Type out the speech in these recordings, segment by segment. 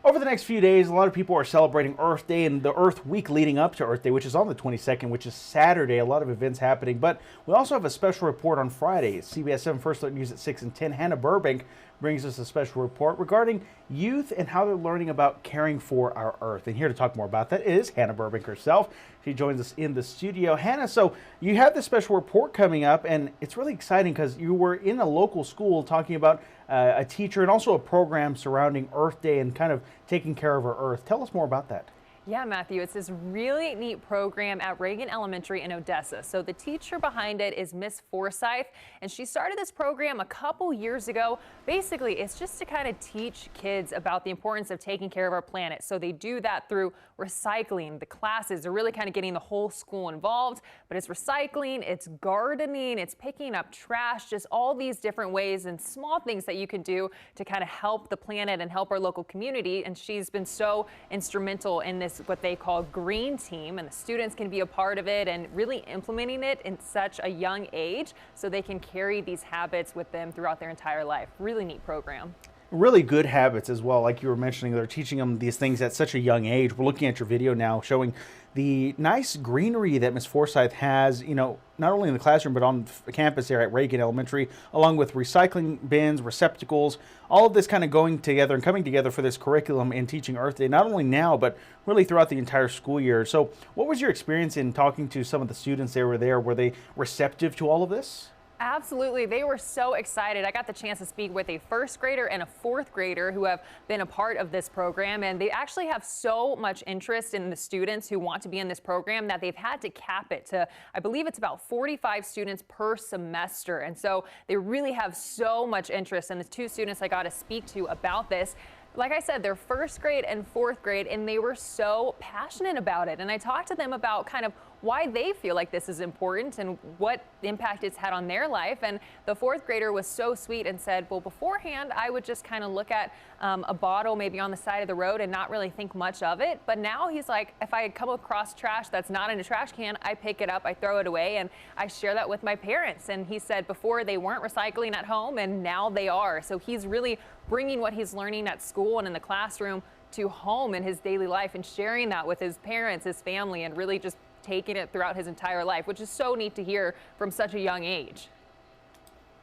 Over the next few days, a lot of people are celebrating Earth Day and the Earth Week leading up to Earth Day, which is on the 22nd, which is Saturday. A lot of events happening, but we also have a special report on Friday. CBS 7 First Alert News at 6 and 10. Hannah Burbank brings us a special report regarding youth and how they're learning about caring for our Earth. And here to talk more about that is Hannah Burbank herself. She joins us in the studio. Hannah, so you have this special report coming up, and it's really exciting because you were in a local school talking about a teacher and also a program surrounding Earth Day and kind of taking care of our Earth. Tell us more about that. Yeah, Matthew, it's this really neat program at Reagan Elementary in Odessa. So the teacher behind it is Miss Forsyth, and she started this program a couple years ago. Basically, it's just to kind of teach kids about the importance of taking care of our planet. So they do that through recycling. The classes are really kind of getting the whole school involved, but it's recycling, it's gardening, it's picking up trash, just all these different ways and small things that you can do to kind of help the planet and help our local community. And she's been so instrumental in this, what they call green team, and the students can be a part of it and really implementing it in such a young age so they can carry these habits with them throughout their entire life. Really neat program. Really good habits as well, like you were mentioning. They're teaching them these things at such a young age. We're looking at your video now showing the nice greenery that Miss Forsyth has, you know, not only in the classroom but on the campus here at Reagan Elementary, along with recycling bins, receptacles, all of this kind of going together and coming together for this curriculum in teaching Earth Day, not only now but really throughout the entire school year. So what was your experience in talking to some of the students that were there? Were they receptive to all of this? Absolutely. They were so excited. I got the chance to speak with a first grader and a fourth grader who have been a part of this program, and they actually have so much interest in the students who want to be in this program that they've had to cap it to, I believe it's about 45 students per semester. And so they really have so much interest. And the two students I got to speak to about this, like I said, they're first grade and fourth grade, and they were so passionate about it. And I talked to them about kind of why they feel like this is important and what impact it's had on their life. And the fourth grader was so sweet and said, well, beforehand, I would just kind of look at a bottle maybe on the side of the road and not really think much of it. But now he's like, if I come across trash that's not in a trash can, I pick it up, I throw it away, and I share that with my parents. And he said before they weren't recycling at home, and now they are. So he's really bringing what he's learning at school and in the classroom to home in his daily life and sharing that with his parents, his family, and really just taking it throughout his entire life, which is so neat to hear from such a young age.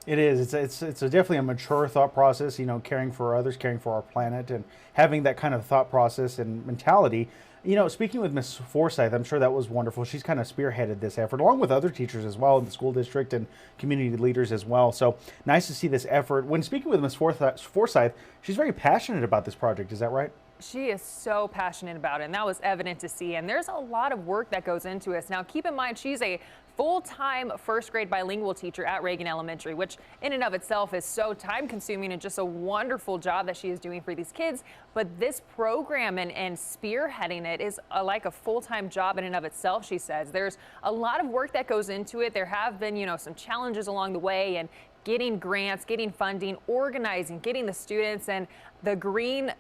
It is. It's definitely a mature thought process, you know, caring for others, caring for our planet, and having that kind of thought process and mentality. You know, speaking with Miss Forsyth, I'm sure that was wonderful. She's kind of spearheaded this effort, along with other teachers as well in the school district and community leaders as well. So nice to see this effort. When speaking with Miss Forsyth, she's very passionate about this project. Is that right? She is so passionate about it, and that was evident to see. And there's a lot of work that goes into this. Now, keep in mind, she's a full-time first grade bilingual teacher at Reagan Elementary, which in and of itself is so time-consuming and just a wonderful job that she is doing for these kids. But this program and spearheading it is like a full-time job in and of itself, she says. There's a lot of work that goes into it. There have been, you know, some challenges along the way, and getting grants, getting funding, organizing, getting the students, and the green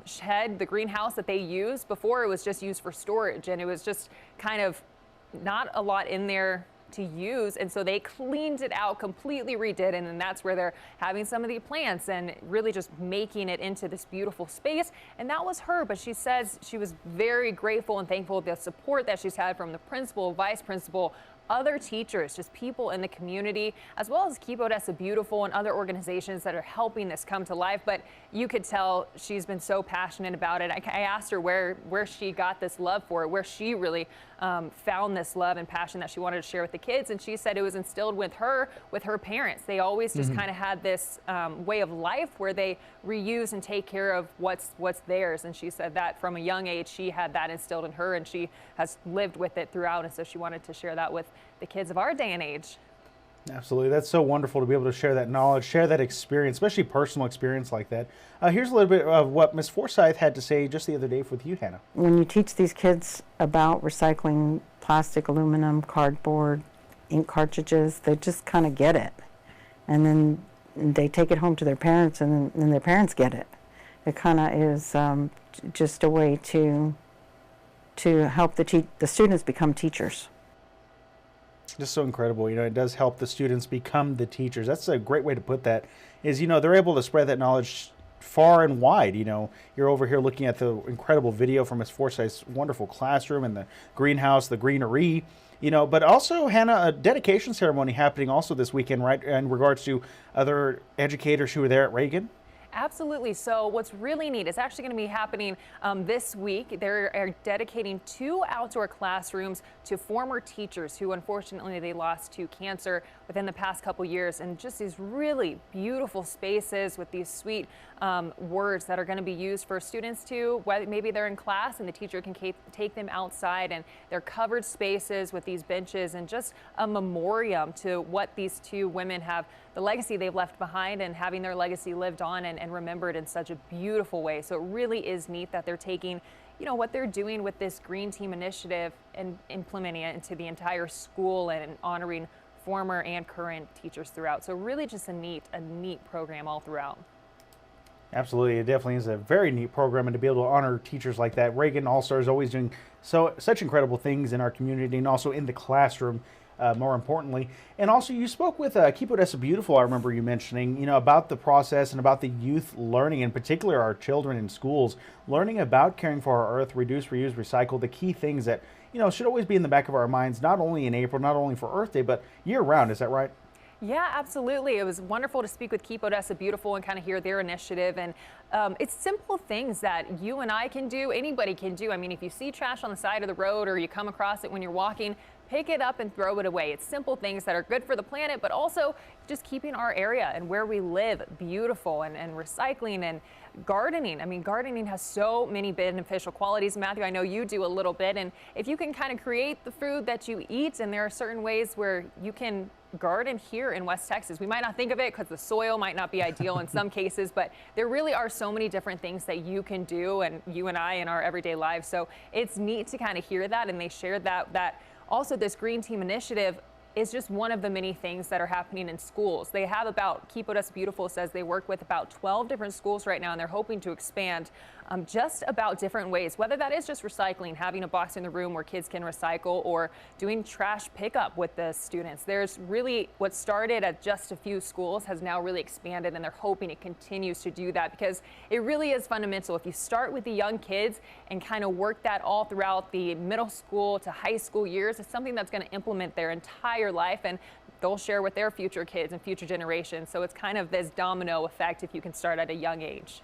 shed, the greenhouse that they use. Before, it was just used for storage, and it was just kind of not a lot in there to use, and so they cleaned it out, completely redid it, and that's where they're having some of the plants and really just making it into this beautiful space. And that was her, but she says she was very grateful and thankful for the support that she's had from the principal, vice principal, other teachers, just people in the community, as well as Keep Odessa Beautiful and other organizations that are helping this come to life. But you could tell she's been so passionate about it. I asked her where she got this love for it, where she really found this love and passion that she wanted to share with the kids. And she said it was instilled with her parents. They always just kind of had this way of life where they reuse and take care of what's theirs. And she said that from a young age, she had that instilled in her, and she has lived with it throughout. And so she wanted to share that with the kids of our day and age. Absolutely. That's so wonderful to be able to share that knowledge, share that experience, especially personal experience like that. Here's a little bit of what Ms. Forsyth had to say just the other day with you, Hannah. When you teach these kids about recycling plastic, aluminum, cardboard, ink cartridges, they just kind of get it. And then they take it home to their parents, and then their parents get it. It kind of is just a way to help the students become teachers. Just so incredible. You know, it does help the students become the teachers. That's a great way to put that, is, you know, they're able to spread that knowledge far and wide. You're over here looking at the incredible video from his Forsyth's wonderful classroom and the greenhouse, the greenery. But also, Hannah, a dedication ceremony happening also this weekend, right, in regards to other educators who were there at Reagan? Absolutely. So what's really neat is actually going to be happening this week. They're dedicating 2 outdoor classrooms to former teachers who unfortunately they lost to cancer within the past couple years, and just these really beautiful spaces with these sweet words that are going to be used for students to, whether maybe they're in class and the teacher can take them outside, and they're covered spaces with these benches and just a memoriam to what these 2 women have, the legacy they've left behind, and having their legacy lived on and remembered in such a beautiful way. So it really is neat that they're taking, what they're doing with this Green Team initiative and implementing it into the entire school and honoring former and current teachers throughout. So really just a neat program all throughout. Absolutely. It definitely is a very neat program, and to be able to honor teachers like that. Reagan All-Stars always doing such incredible things in our community and also in the classroom. More importantly. And also, you spoke with Keep Odessa Beautiful, I remember you mentioning, about the process and about the youth learning, in particular our children in schools, learning about caring for our earth, reduce, reuse, recycle, the key things that, should always be in the back of our minds, not only in April, not only for Earth Day, but year round. Is that right? Yeah, absolutely. It was wonderful to speak with Keep Odessa Beautiful and kind of hear their initiative. And it's simple things that you and I can do, anybody can do. I mean, if you see trash on the side of the road or you come across it when you're walking, pick it up and throw it away. It's simple things that are good for the planet, but also just keeping our area and where we live beautiful, and recycling and gardening. I mean, gardening has so many beneficial qualities. Matthew, I know you do a little bit, and if you can kind of create the food that you eat, and there are certain ways where you can garden here in West Texas. We might not think of it because the soil might not be ideal in some cases, but there really are so many different things that you can do, and you and I in our everyday lives. So it's neat to kind of hear that, and they shared that also this Green Team initiative is just one of the many things that are happening in schools. They have Keep Odessa Beautiful says they work with about 12 different schools right now, and they're hoping to expand just about different ways, whether that is just recycling, having a box in the room where kids can recycle, or doing trash pickup with the students. There's really, what started at just a few schools has now really expanded, and they're hoping it continues to do that, because it really is fundamental. If you start with the young kids and kind of work that all throughout the middle school to high school years, it's something that's going to implement their entire life, and they'll share with their future kids and future generations. So it's kind of this domino effect if you can start at a young age.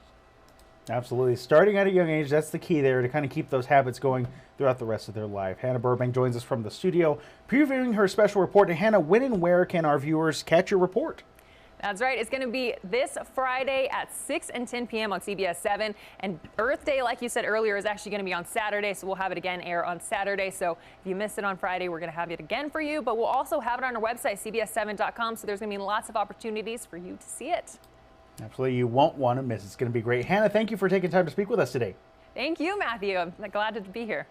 Absolutely. Starting at a young age, that's the key there to kind of keep those habits going throughout the rest of their life. Hannah Burbank joins us from the studio, previewing her special report. And Hannah, when and where can our viewers catch your report? That's right. It's going to be this Friday at 6 and 10 p.m. on CBS 7. And Earth Day, like you said earlier, is actually going to be on Saturday. So we'll have it again air on Saturday. So if you missed it on Friday, we're going to have it again for you. But we'll also have it on our website, CBS7.com. So there's going to be lots of opportunities for you to see it. Absolutely. You won't want to miss. It's going to be great. Hannah, thank you for taking time to speak with us today. Thank you, Matthew. I'm glad to be here.